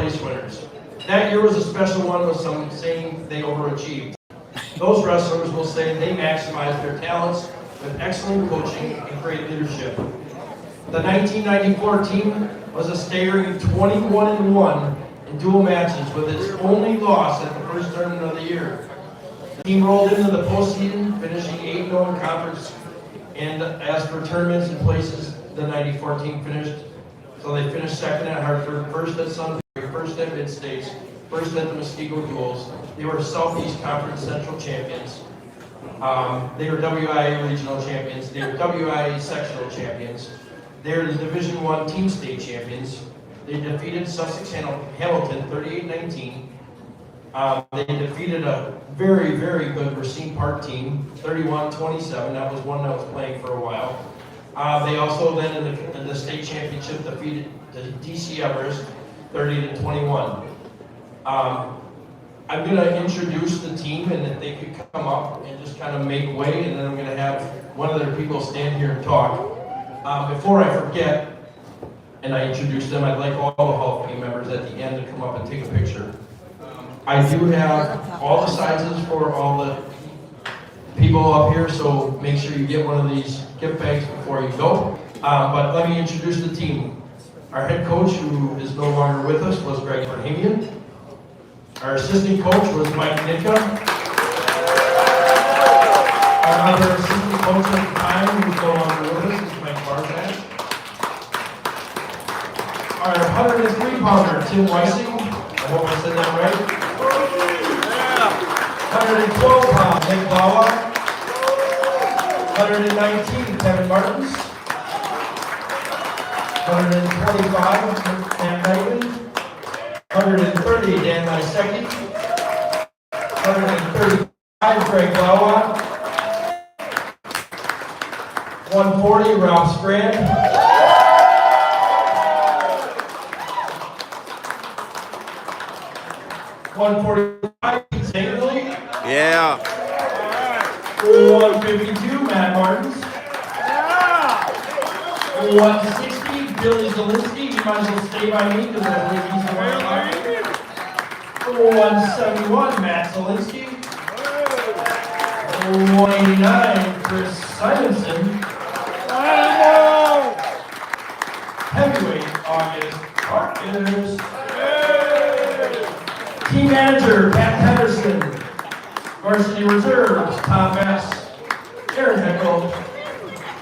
place winners. That year was a special one with some saying they overachieved. Those wrestlers will say they maximized their talents with excellent coaching and great leadership. The 1994 team was a staggering 21-1 in dual matches with its only loss at the first tournament of the year. The team rolled into the postseason, finishing 8-0 in conference, and as for tournaments and places, the 94 team finished. So they finished second at Hartford, first at Sunbury, first at Mid-States, first at the Muskego Duels. They were Southeast Conference Central champions. They were WIA regional champions. They were WIA sectional champions. They were the Division I team state champions. They defeated Sussex Hamilton 38-19. They defeated a very, very good Racine Park team, 31-27. That was one that was playing for a while. They also then in the state championship defeated the DC Everest 30-21. I'm going to introduce the team, and if they could come up and just kind of make way, and then I'm going to have one of their people stand here and talk. Before I forget, and I introduce them, I'd like all the Hall of Fame members at the end to come up and take a picture. I do have all the sizes for all the people up here, so make sure you get one of these gift bags before you go. But let me introduce the team. Our head coach, who is no longer with us, was Greg Verhamian. Our assistant coach was Mike Nitka. Our other assistant coach at the time, who's no longer with us, is Mike Barzak. Our 103-pounder, Tim Weissing. I hope I said that right. 112-pound, Nick Bawa. 119, Kevin Martins. 125, Matt Knighton. 130, Dan Lysecki. 135, Greg Bawa. 140, Rob Strand. 145, Pete Sangerly. Yeah. 152, Matt Martins. 160, Billy Zielinski. You might as well stay by me because I believe he's the one. 171, Matt Zielinski. 189, Chris Simonson. Heavyweight, August Parkers. Team manager, Pat Henderson. Varsity reserves, Tom Bass, Aaron Heckel,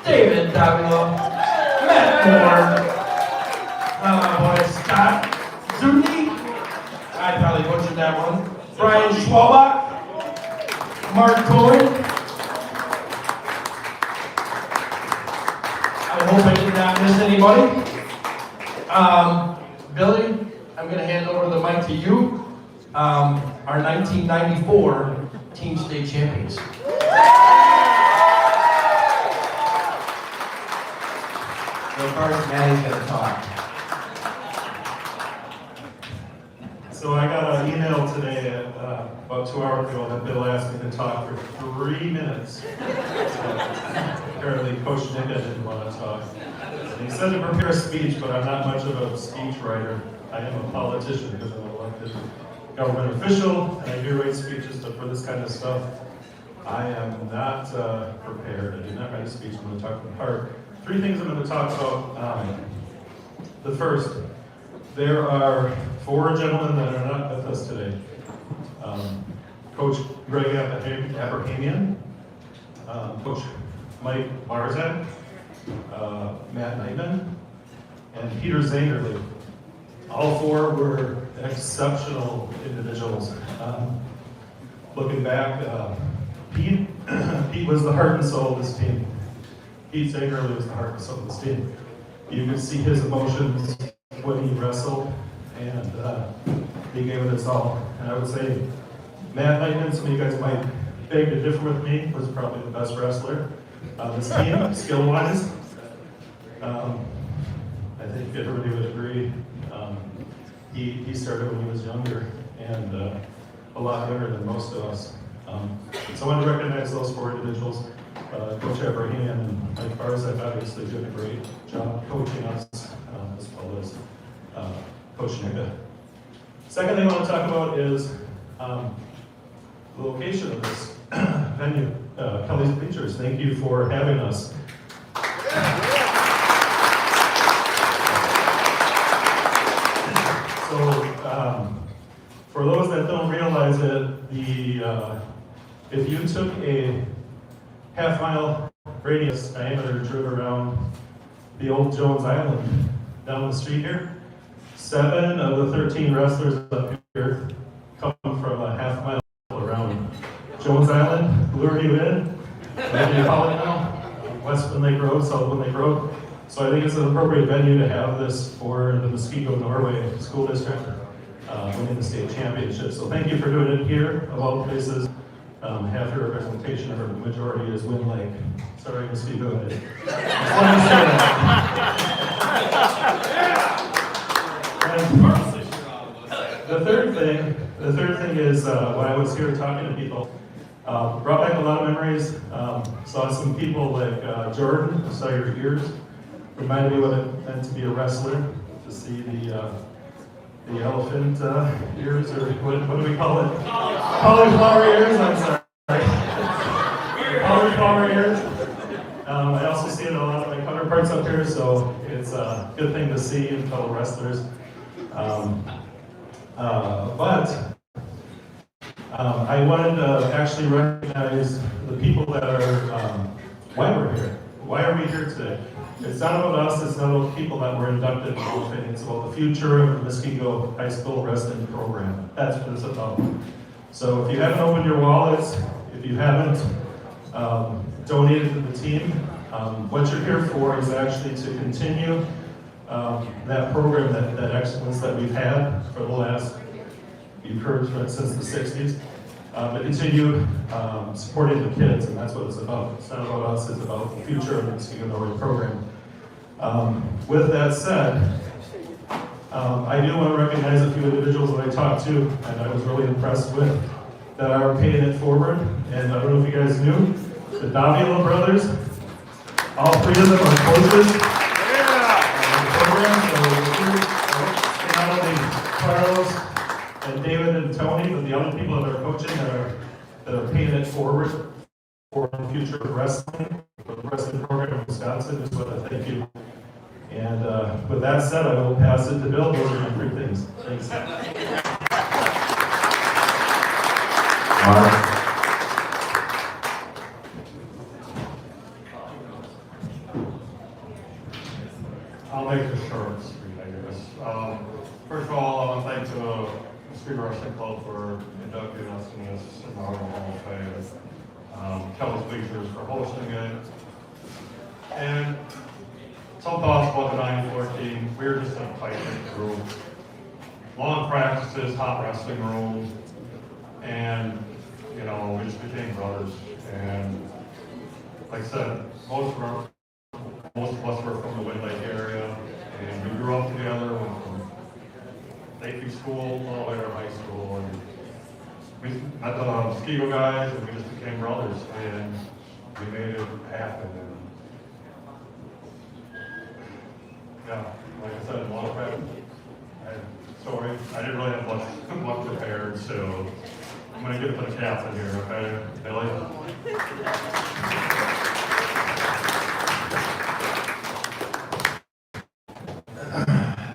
David Davila, Matt Moore, boy, Scott Zuni, I probably butchered that one, Brian Schwalbach, Mark Cohen. I hope I did not miss anybody. Billy, I'm going to hand over the mic to you. Our 1994 team state champions. So first, Maddie's going to talk. So I got an email today about 2 hours ago that Bill asked me to talk for 3 minutes. So apparently Coach Nicka didn't want to talk. And he said to prepare a speech, but I'm not much of a speech writer. I am a politician because I'm an elected government official, and I do write speeches, but for this kind of stuff, I am not prepared. I did not write a speech. I'm going to talk from the heart. 3 things I'm going to talk about. The first, there are 4 gentlemen that are not with us today. Coach Greg Abrahamian, Coach Mike Barzak, Matt Nightman, and Peter Zangerly. All 4 were exceptional individuals. Looking back, Pete was the heart and soul of this team. Pete Zangerly was the heart and soul of this team. You could see his emotions when he wrestled, and he gave it his all. And I would say Matt Knighton, some of you guys might beg to differ with me, was probably the best wrestler on this team, skill-wise. I think everybody would agree. He started when he was younger and a lot younger than most of us. So I want to recognize those 4 individuals. Coach Abraham and Mike Barzak obviously did a great job coaching us, as well as Coach Nicka. Second thing I want to talk about is the location of this venue, Kelly's Bleachers. Thank you for having us. So, for those that don't realize it, if you took a half-mile radius diameter driven around the old Jones Island down the street here, 7 of the 13 wrestlers up here come from a half-mile around Jones Island, lure you in, whatever you call it now, West Wind Lake Road, South Wind Lake Road. So I think it's an appropriate venue to have this for the Muskego, Norway School District winning the state championship. So thank you for doing it here, of all places. Half your representation, or the majority, is Wind Lake. Sorry, Muskego. I just wanted to say that. The third thing is when I was here talking to people, brought back a lot of memories. Saw some people like Jordan, who saw your ears. Reminded me what it meant to be a wrestler, to see the elephant ears, or what do we call it? Cauliflower ears, I'm sorry. Cauliflower ears. I also see it in a lot of my counterparts up here, so it's a good thing to see in fellow wrestlers. But I wanted to actually recognize the people that are, why we're here. Why are we here today? It's not about us, it's not about people that were inducted in the Hall of Fame. It's about the future of the Muskego High School Wrestling Program. That's what it's about. So if you haven't opened your wallets, if you haven't donated to the team, what you're here for is actually to continue that program, that excellence that we've had for the last, you've heard since the 60s, to continue supporting the kids, and that's what it's about. It's not about us, it's about the future of the Muskego Norway program. With that said, I do want to recognize a few individuals that I talked to, and I was really impressed with, that are paying it forward. And I don't know if you guys knew, the Davila brothers, all 3 of them are coaches in the program. So not only Carlos and David and Tony, but the other people that are coaching that are paying it forward for the future of wrestling, for the wrestling program in Wisconsin. Just want to thank you. And with that said, I will pass it to Bill. Those are my 3 things. Thanks. Mark. I'll make this short and sweet, I guess. First of all, I want to thank the Muskego Wrestling Club for inducting us in this inaugural Hall of Fame. Kelly's Bleachers for hosting it. And some thoughts about the 914. We were just a tight-knit group. Long practices, hot wrestling room, and we just became brothers. And like I said, most of us were from the Wind Lake area, and we grew up together. Went from Lakeview School all the way to high school, and we met the Muskego guys, and we just became brothers, and we made it happen. And yeah, like I said, a lot of practice. Sorry, I didn't really have much prepared, so I'm going to give it to the captain here, okay? Billy?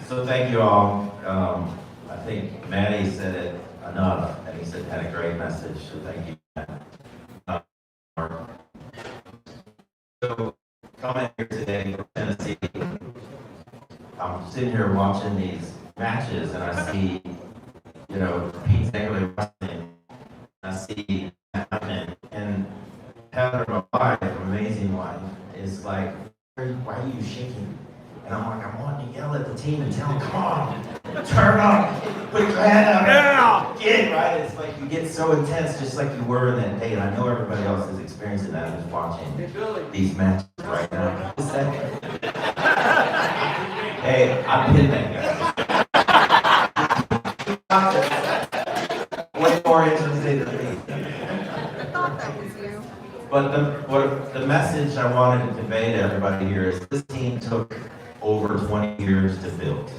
So thank you all. I think Maddie said it enough, and he had a great message, so thank you. So coming here today from Tennessee, I'm sitting here watching these matches, and I see, Pete Zangley wrestling. I see happening, and Heather, my wife, amazing wife, is like, why are you shaking? And I'm like, I want to yell at the team and tell them, come on, turn up, put your hand up, get right. It's like you get so intense, just like you were in that day. And I know everybody else is experiencing that. I'm just watching these matches right now. Hey, I'm hitting that guy. Way more interesting than me. But the message I wanted to convey to everybody here is this team took over 20 years to build.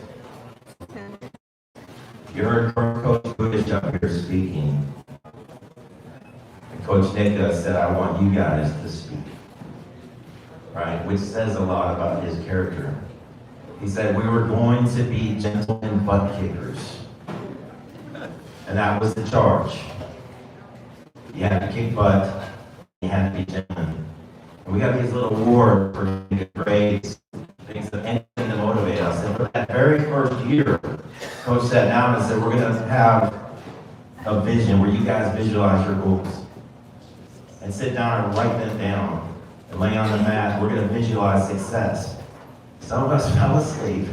You heard Bush up here speaking. And Coach Nika said, I want you guys to speak. Right? Which says a lot about his character. He said, we were going to be gentlemen butt kickers. And that was the charge. You had to kick butt, you had to be gentlemen. And we got these little awards for good grades, things that anything to motivate us. And for that very first year, Coach sat down and said, we're going to have a vision where you guys visualize your goals. And sit down and write them down and lay on the mat. We're going to visualize success. Some of us fell asleep,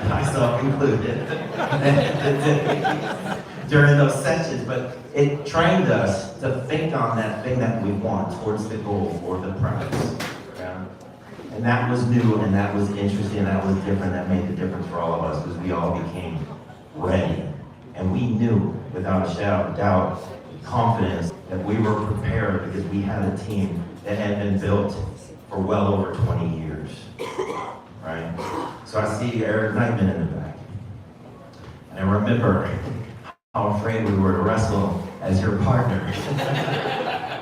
myself included, during those sessions, but it trained us to think on that thing that we want towards the goal or the prize. Yeah? And that was new, and that was interesting, and that was different. That made the difference for all of us because we all became ready. And we knew, without a shadow of doubt, confidence, that we were prepared because we had a team that had been built for well over 20 years. Right? So I see Eric Knightman in the back. And I remember how afraid we were to wrestle as your partner.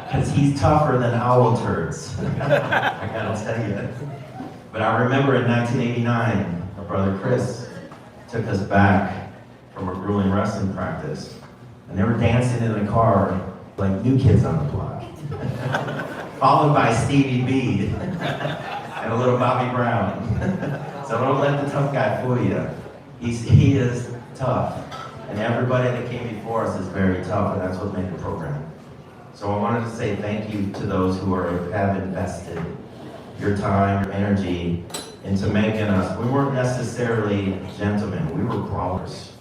Because he's tougher than owl turds. I gotta tell you. But I remember in 1989, my brother Chris took us back from a grueling wrestling practice. And they were dancing in the car like new kids on the block. Followed by Stevie B and a little Bobby Brown. So don't let the tough guy fool you. He is tough. And everybody that came before us is very tough, and that's what made the program. So I wanted to say thank you to those who have invested your time, your energy into making us. We weren't necessarily gentlemen, we were brawlers.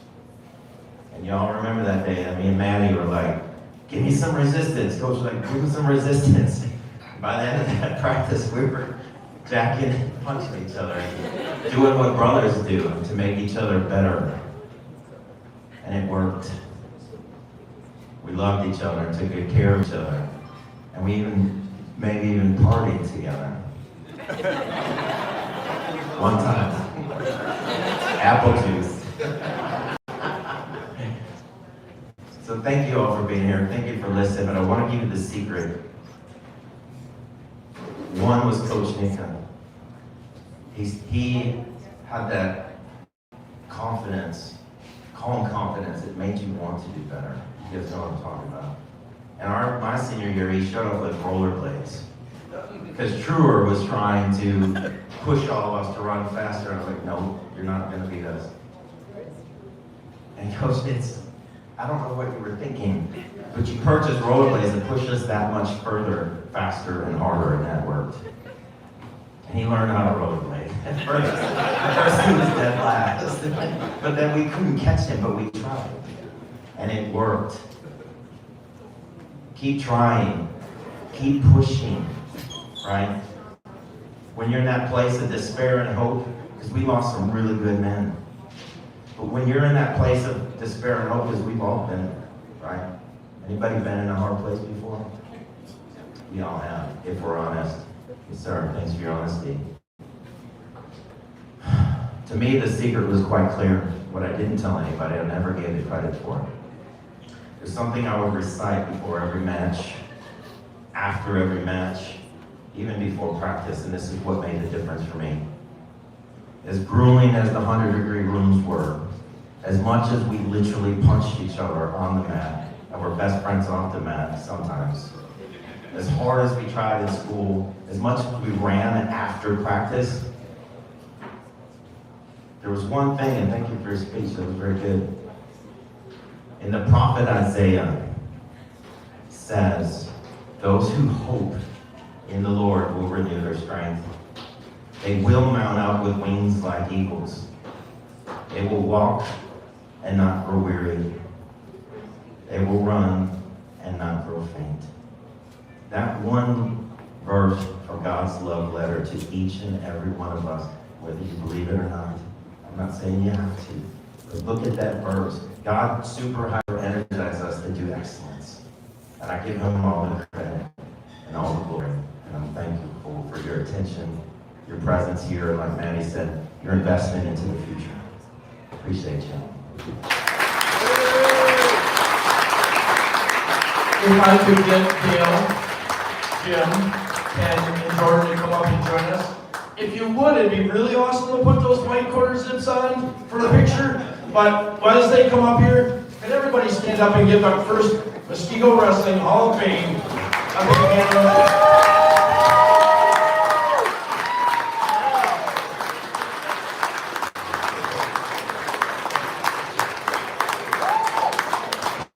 And y'all remember that day that me and Maddie were like, give me some resistance. Coach was like, give me some resistance. By the end of that practice, we were jacking and punching each other, doing what brothers do to make each other better. And it worked. We loved each other and took good care of each other. And we maybe even partied together. One time. Apple juice. So thank you all for being here. Thank you for listening. But I want to give you the secret. One was Coach Nika. He had that confidence, calm confidence that made you want to do better. You guys know what I'm talking about. And my senior year, he showed up with rollerblades. Because Truer was trying to push all of us to run faster. I was like, no, you're not going to beat us. And Coach, I don't know what you were thinking, but you purchased rollerblades and pushed us that much further, faster, and harder, and that worked. And he learned how to rollerblade. At first he was dead last. But then we couldn't catch him, but we tried. And it worked. Keep trying. Keep pushing, right? When you're in that place of despair and hope, because we lost some really good men. But when you're in that place of despair and hope, because we've all been, right? Anybody been in a hard place before? We all have, if we're honest. Yes, sir. Thanks for your honesty. To me, the secret was quite clear. What I didn't tell anybody, I never gave the credit for. There's something I would recite before every match, after every match, even before practice, and this is what made the difference for me. As grueling as the 100-degree rooms were, as much as we literally punched each other on the mat, and we're best friends off the mat sometimes, as hard as we tried in school, as much as we ran after practice, there was one thing, and thank you for your speech, that was very good. In the prophet Isaiah says, those who hope in the Lord will renew their strength. They will mount up with wings like eagles. They will walk and not grow weary. They will run and not grow faint. That one verse from God's love letter to each and every one of us, whether you believe it or not. I'm not saying you have to, but look at that verse. God super hyper energizes us to do excellence. And I give him all the credit and all the glory. And I'm thankful for your attention, your presence here, and like Manny said, your investment into the future. Appreciate you. if I could get Dale, Jim, and Jordan to come up and join us. If you would, it'd be really awesome to put those white quarter zips on for a picture. But as they come up here, can everybody stand up and give our first Muskego Wrestling Hall of Fame a big hand up.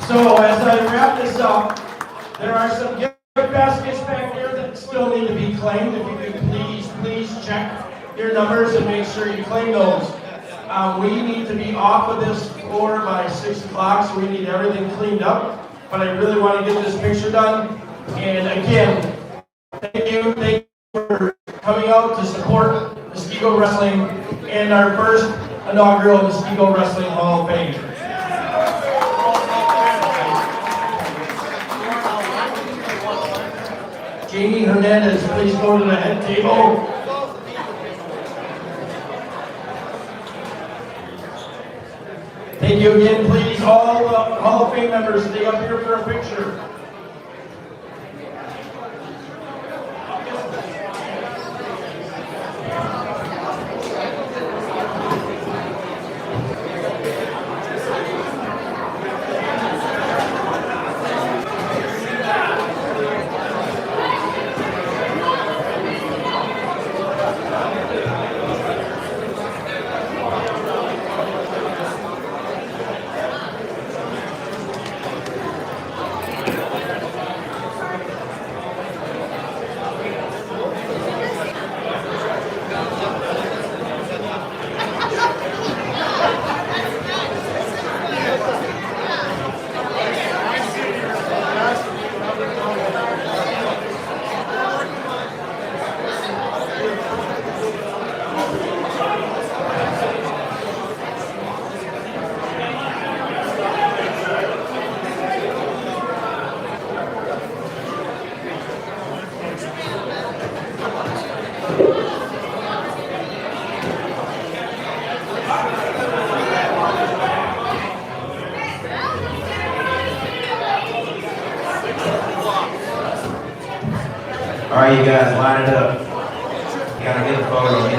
So as I wrap this up, there are some gift baskets back there that still need to be claimed. If you could please check your numbers and make sure you claim those. We need to be off of this floor by 6 o'clock, so we need everything cleaned up. But I really want to get this picture done. And again, thank you for coming out to support Muskego Wrestling and our first inaugural Muskego Wrestling Hall of Fame. Jamie Hernandez, please go to the head table. Thank you again, please. All the Hall of Fame members, stay up here for a picture. All right, you guys, line it up. You gotta get a photo.